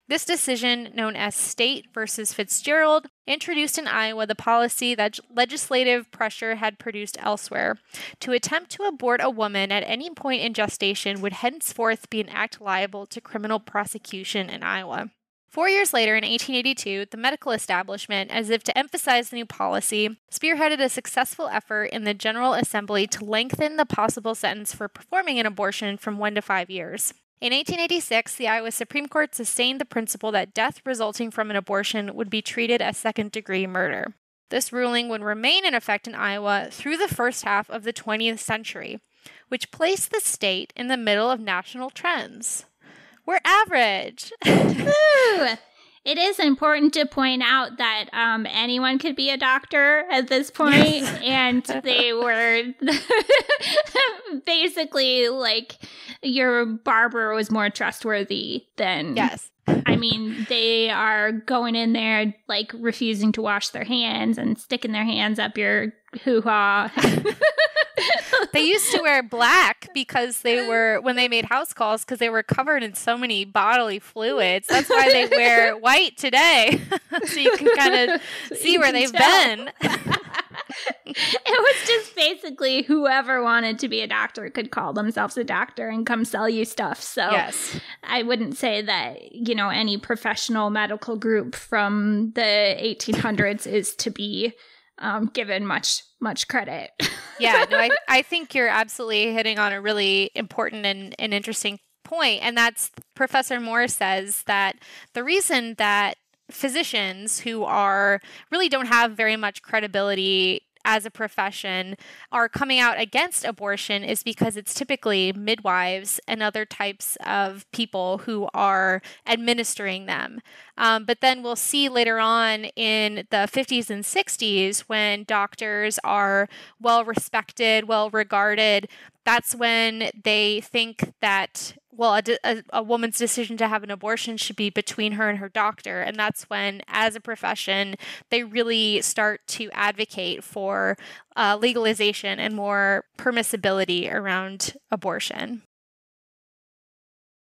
This decision, known as State versus Fitzgerald, introduced in Iowa the policy that legislative pressure had produced elsewhere. To attempt to abort a woman at any point in gestation would henceforth be an act liable to criminal prosecution in Iowa. 4 years later, in 1882, the medical establishment, as if to emphasize the new policy, spearheaded a successful effort in the General Assembly to lengthen the possible sentence for performing an abortion from 1 to 5 years. In 1886, the Iowa Supreme Court sustained the principle that death resulting from an abortion would be treated as second-degree murder. This ruling would remain in effect in Iowa through the first half of the 20th century, which placed the state in the middle of national trends. We're average. Ooh. It is important to point out that anyone could be a doctor at this point, and they were basically like your barber was more trustworthy than. Yes. I mean, they are going in there like refusing to wash their hands and sticking their hands up your hoo-ha. They used to wear black because when they made house calls, because they were covered in so many bodily fluids. That's why they wear white today. So you can kind of see where they've been. It was just basically whoever wanted to be a doctor could call themselves a doctor and come sell you stuff. So yes. I wouldn't say that, any professional medical group from the 1800s is to be given much credit. Yeah, no, I think you're absolutely hitting on a really important and interesting point. And that's Professor Moore says that the reason that physicians who really don't have very much credibility as a profession are coming out against abortion is because it's typically midwives and other types of people who are administering them. But then we'll see later on in the 50s and 60s when doctors are well respected, well regarded, that's when they think that, well, a woman's decision to have an abortion should be between her and her doctor. And that's when, as a profession, they really start to advocate for legalization and more permissibility around abortion.